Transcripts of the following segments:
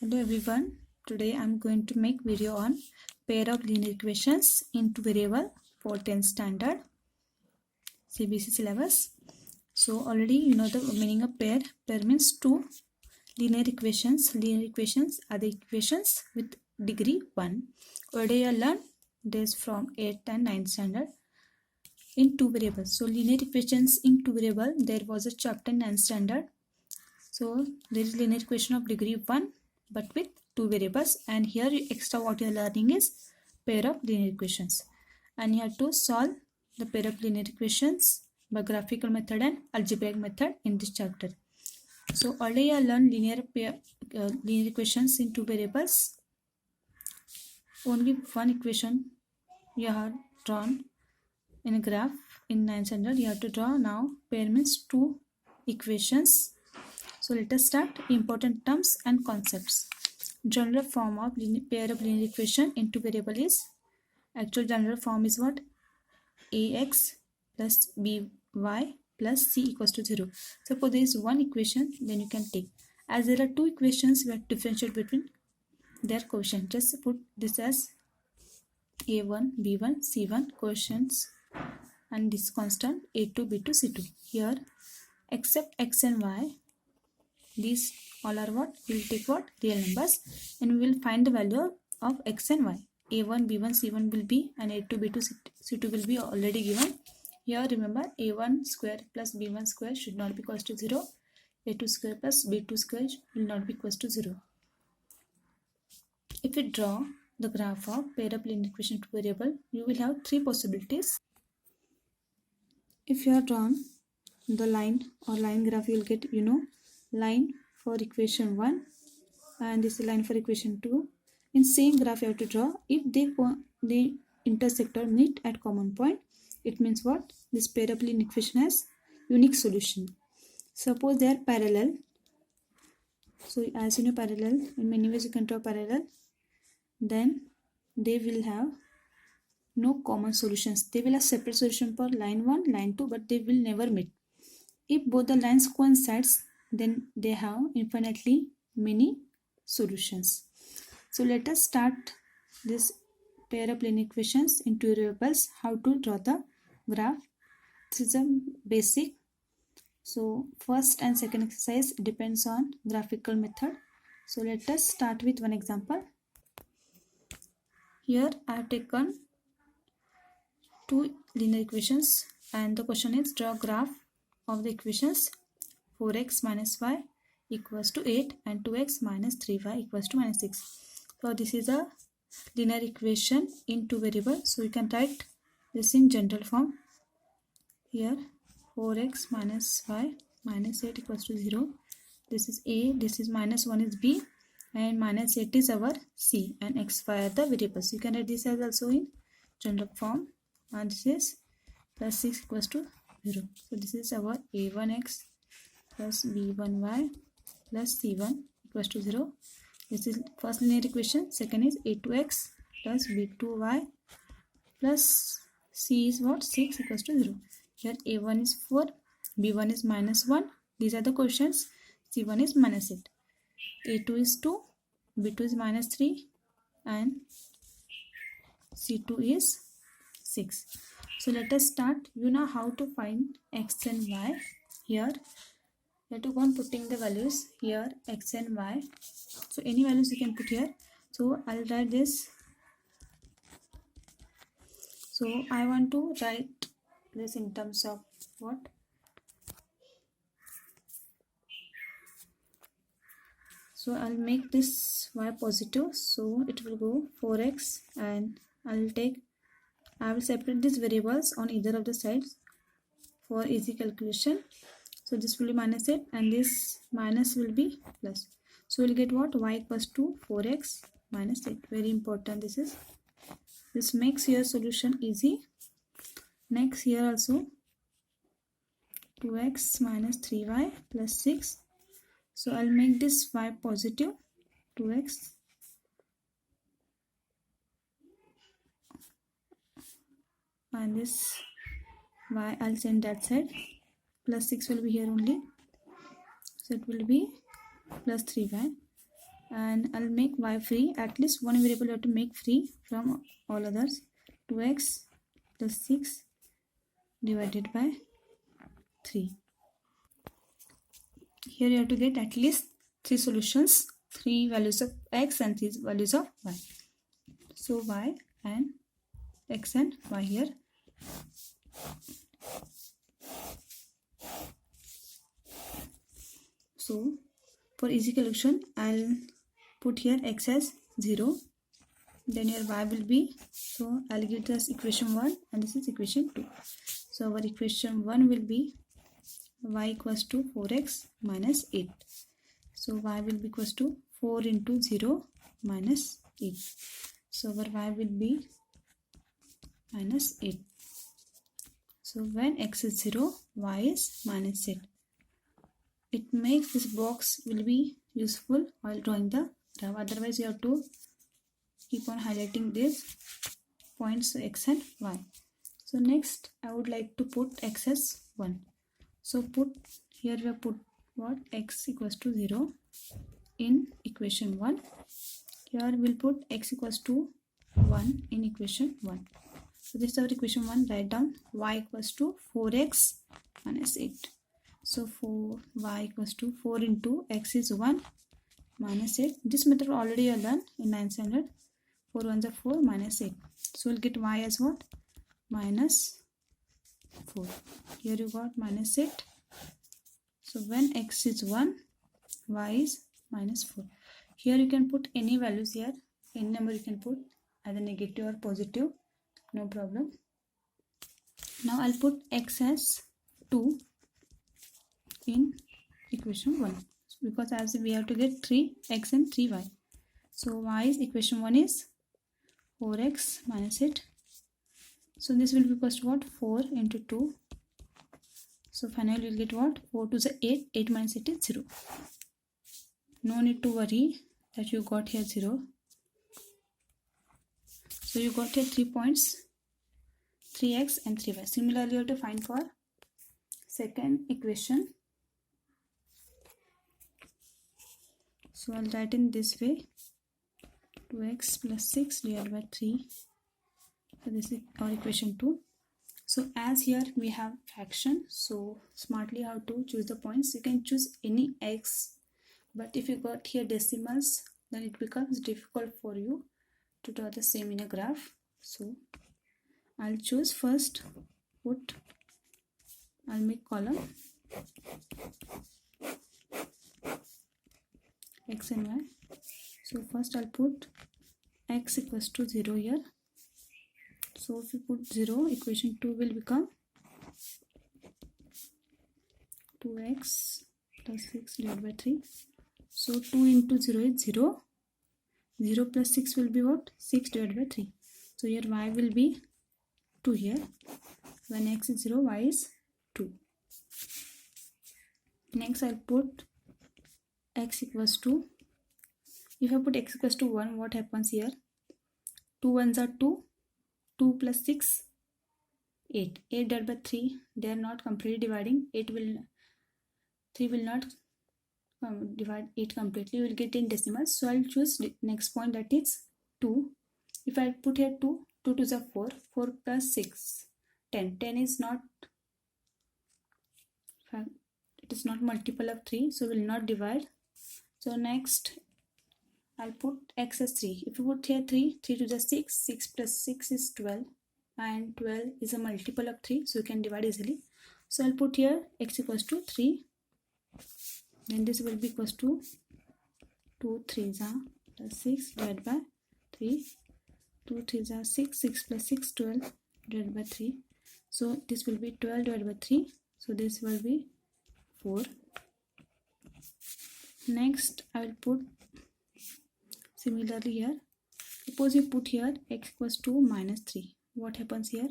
Hello everyone. Today I'm going to make video on pair of linear equations in two variable for 10th standard CBSE syllabus. So already you know the meaning of pair. Pair means two linear equations. Linear equations are the equations with degree 1. Already I learned this from 8th and 9th standard in two variables. So linear equations in two variable, there was a chapter in 9th standard. So there is linear equation of degree 1 but with two variables, and here extra what you are learning is pair of linear equations, and you have to solve the pair of linear equations by graphical method and algebraic method in this chapter. So already I learned linear equations in two variables. Only one equation you have drawn in a graph in 9th standard. You have to draw now pair means two equations. So let us start important terms and concepts. General form of pair of linear equation in two variable is, actual general form is what? Ax plus by plus c equals to 0. Suppose there is one equation, then you can take. As there are two equations, we have to differentiate between their quotient. Just put this as a1, b1, c1 quotients, and this constant a2, b2, c2. Here, except x and y, these all are what? We will take what? Real numbers, and we will find the value of x and y. a1, b1, c1 will be, and a2, b2, c2 will be already given. Here remember, a1 square plus b1 square should not be equals to 0. a2 square plus b2 square will not be equals to 0. If we draw the graph of pair of linear equation to variable, you will have three possibilities. If you are drawn the line or line graph, you will get line for equation 1 and this is line for equation 2. In same graph you have to draw. If they intersect or meet at common point, it means what? This pair of linear equation has unique solution. Suppose they are parallel. So as you know, parallel, in many ways you can draw parallel. Then they will have no common solutions. They will have separate solution for line 1, line 2, but they will never meet. If both the lines coincides, then they have infinitely many solutions. So let us start this pair of linear equations in two variables. How to draw the graph? This is a basic. So first and second exercise depends on graphical method. So let us start with one example. Here I have taken two linear equations, and the question is draw graph of the equations 4x minus y equals to 8 and 2x minus 3y equals to minus 6. So this is a linear equation in two variables. So you can write this in general form. Here 4x minus y minus 8 equals to 0. This is a, this is minus 1 is b, and minus 8 is our c, and x, y are the variables. You can write this as also in general form, and this is plus 6 equals to 0. So this is our a1x plus b1y plus c1 equals to 0. This is first linear equation. Second is a2x plus b2y plus c is what? 6 equals to 0. Here a1 is 4, b1 is minus 1. These are the quotients. c1 is minus 8. a2 is 2, b2 is minus 3, and c2 is 6. So let us start. You know how to find x and y. Here you have to go on putting the values here, x and y. So any values you can put here. So I'll write this. So I want to write this in terms of what? So I'll make this y positive. So it will go 4x, and I will separate these variables on either of the sides for easy calculation. So this will be minus 8 and this minus will be plus. So we'll get what? Y equals to 4x minus 8. Very important this is. This makes your solution easy. Next here also 2x minus 3y plus 6. So I'll make this y positive, 2x and this y I'll send that side, plus 6 will be here only, so it will be plus 3y, and I'll make y free. At least one variable you have to make free from all others. 2x plus 6 divided by 3. Here you have to get at least 3 solutions, 3 values of x and 3 values of y. So y and x and y here. So for easy solution, I'll put here x as 0. Then your y will be, so I'll give this equation 1 and this is equation 2. So our equation 1 will be y equals to 4x minus 8. So y will be equals to 4 into 0 minus 8. So our y will be minus 8. So when x is 0, y is minus 8. It makes this box will be useful while drawing the graph. Otherwise you have to keep on highlighting these points x and y. So next I would like to put x as 1. So put here we have put what, x equals to 0 in equation 1. Here we'll put x equals to 1 in equation 1. So this is our equation 1. Write down y equals to 4x minus 8. So 4y equals to 4 into x is 1 minus 8. This method already you learned in 9th standard. 4 ones are 4 minus 8. So we'll get y as what? Minus 4. Here you got minus 8. So when x is 1, y is minus 4. Here you can put any values here. Any number you can put, either negative or positive. No problem. Now I'll put x as 2 in equation 1. Because as we have to get 3x and 3y. So y is equation 1 is 4x minus 8. So this will be equals to what? 4 into 2. So finally we'll get what? 4 to the 8. 8 minus 8 is 0. No need to worry that you got here 0. So you got here 3 points, 3x and 3y. Similarly you have to find for second equation. So I'll write in this way, 2x plus 6 divided by 3. So this is our equation 2. So as here we have fraction, so smartly how to choose the points. You can choose any x, but if you got here decimals, then it becomes difficult for you to draw the same in a graph. So I'll choose first, I'll make column x and y. So first I'll put x equals to 0 here. So if you put 0, equation 2 will become 2x plus 6 divided by 3. So 2 into 0 is 0. 0 plus 6 will be what? 6 divided by 3. So here y will be 2 here. When x is 0, y is 2. Next I'll put x equals to, if I put x equals to 1, what happens here? 2 ones are 2. 2 plus 6, 8. 8 divided by 3, they are not completely dividing. 3 will not divide 8 completely. You will get in decimals. So I'll choose next point, that is 2. If I put here 2, 2 to the 4. 4 plus 6, 10. 10 is not, it is not multiple of 3, so will not divide. So next I'll put x as 3. If you put here 3, 3 to the 6, 6 plus 6 is 12. And 12 is a multiple of 3, so you can divide easily. So I'll put here x equals to 3. Then this will be equals to 2 3s are plus 6 divided by 3. 2 3s are 6. 6 plus 6, 12 divided by 3. So this will be 12 divided by 3. So this will be 4. Next I will put similarly here. Suppose you put here x equals to minus 3. What happens here?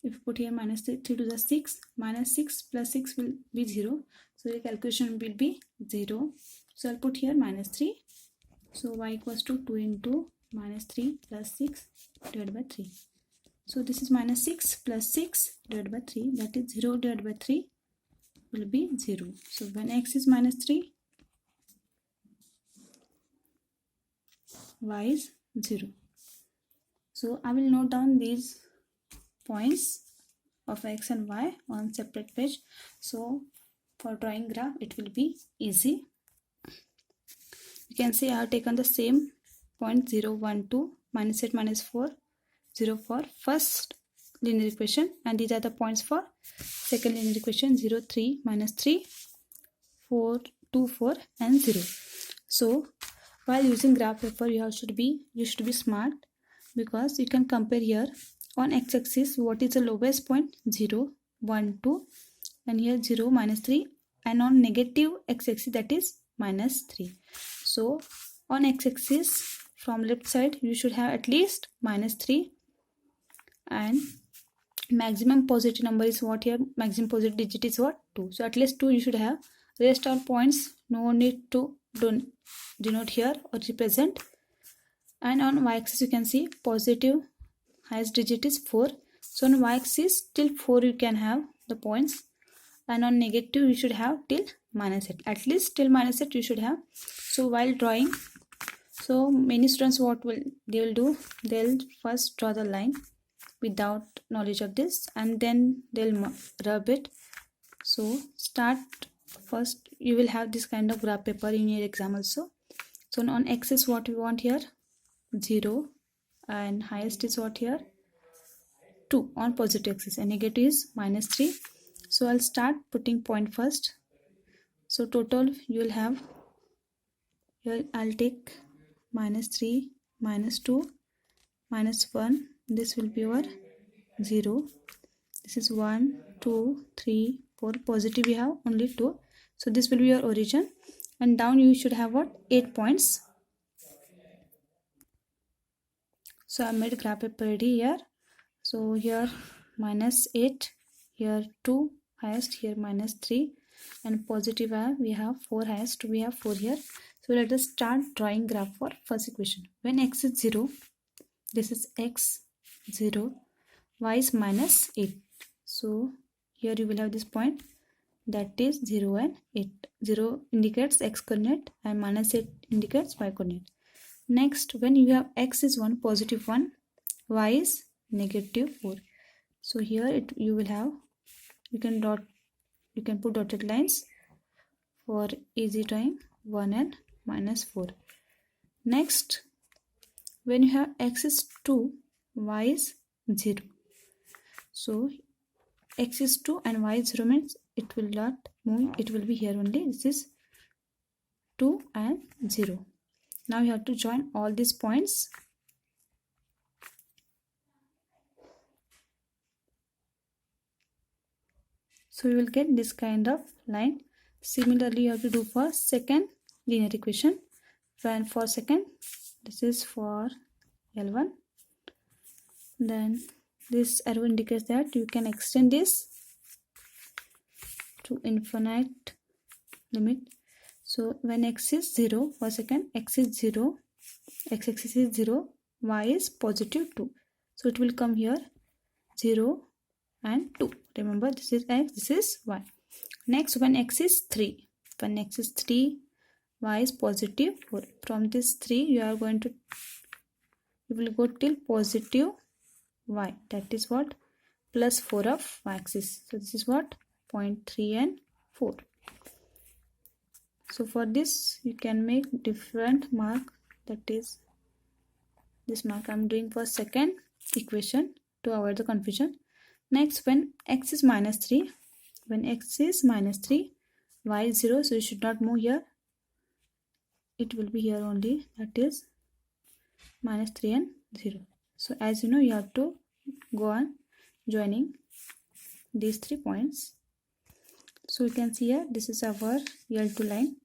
If you put here minus 3 to the 6, minus 6 plus 6 will be 0. So your calculation will be 0. So I'll put here minus 3. So y equals to 2 into minus 3 plus 6 divided by 3. So this is minus 6 plus 6 divided by 3. That is 0 divided by 3 will be 0. So when x is minus 3, y is 0. So I will note down these points of x and y on separate page. So for drawing graph it will be easy. You can see I have taken the same point 0, 1, 2, minus 8, minus 4, 0 for first linear equation, and these are the points for second linear equation 0, 3, minus 3, 4, 2, 4 and 0. So while using graph paper you should be smart, because you can compare here on x-axis what is the lowest point 0, 1, 2, and here 0, minus 3, and on negative x-axis that is minus 3. So on x-axis from left side you should have at least minus 3, and maximum positive number is what here, maximum positive digit is what, 2. So at least 2 you should have. Rest all points no need to denote here or represent. And on y-axis you can see positive highest digit is 4. So on y-axis till 4 you can have the points, and on negative you should have till minus 8. At least till minus 8 you should have. So while drawing, so many students what will they will do, they'll first draw the line without knowledge of this, and then they'll rub it. So start first, you will have this kind of graph paper in your exam also. So on x is what we want here, 0, and highest is what here, 2 on positive axis, and negative is minus 3. So I'll start putting point first. So total you will have here, I'll take minus 3, minus 2, minus 1. This will be your 0. This is 1, 2, 3, 4. Positive we have only 2. So this will be your origin, and down you should have what, 8 points. So I made graph paper ready here. So here minus 8, here 2 highest, here minus 3, and positive we have 4 highest, we have 4 here. So let us start drawing graph for first equation. When x is 0, this is x 0, y is minus 8. So here you will have this point, that is 0 and 8. 0 indicates x coordinate and minus 8 indicates y coordinate. Next, when you have x is 1, positive 1, y is negative 4. So here you will have, you can put dotted lines for easy drawing, 1 and minus 4. Next, when you have x is 2, y is 0. So x is 2 and y is 0 means it will not move, it will be here only. This is 2 and 0. Now you have to join all these points. So you will get this kind of line. Similarly you have to do for second linear equation. When for second, this is for L1. Then this arrow indicates that you can extend this to infinite limit. So when x is 0, for second, x is 0, x-axis is 0, y is positive 2. So it will come here 0 and 2. Remember, this is x, this is y. Next, when x is 3, when x is 3, y is positive 4. From this 3 you will go till positive y, that is what, plus 4 of y-axis. So this is what, 0.3 and 4. So for this you can make different mark, that is this mark I am doing for second equation to avoid the confusion. Next, when x is minus 3, when x is minus 3, y is 0, so you should not move here, it will be here only, that is minus 3 and 0. So as you know, you have to go on joining these 3 points. So you can see here, this is our L2 line,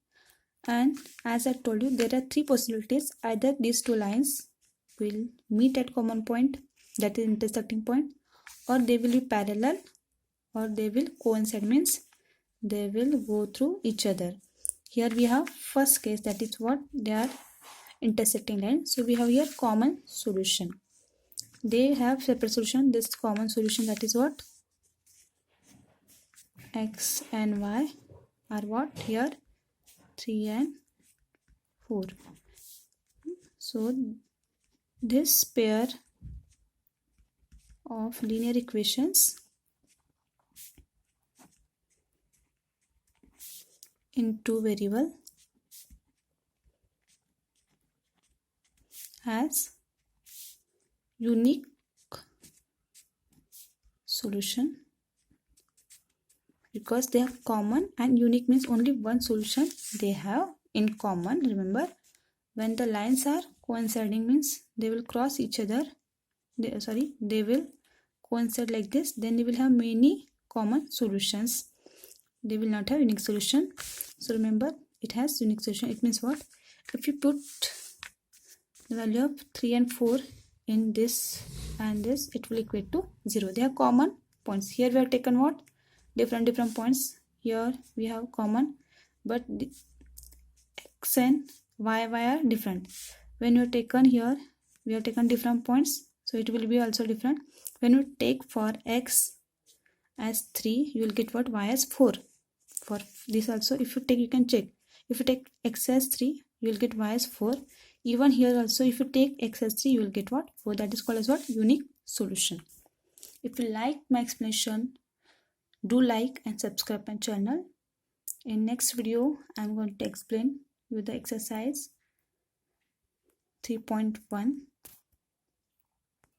and as I told you, there are 3 possibilities. Either these 2 lines will meet at common point, that is intersecting point, or they will be parallel, or they will coincide, means they will go through each other. Here we have first case, that is what, they are intersecting lines. So we have here common solution. They have separate solution. This common solution, that is what, x and y are what here, 3 and 4. So this pair of linear equations in two variable has unique solution because they have common, and unique means only one solution they have in common. Remember, when the lines are coinciding means they will cross each other, they will coincide like this, then they will have many common solutions, they will not have unique solution. So remember, it has unique solution. It means what? If you put the value of 3 and 4 in this and this, it will equate to 0. They have common points. Here we have taken what? Different points. Here we have common, but the x and y are different. When you taken here, we have taken different points, so it will be also different. When you take for x as 3, you will get what? Y as 4. For this also, if you take, you can check. If you take x as 3, you will get y as 4. Even here also, if you take x as 3, you will get what? 4. That is called as what? Unique solution. If you like my explanation, do like and subscribe my channel. In next video, I am going to explain you the exercise 3.1.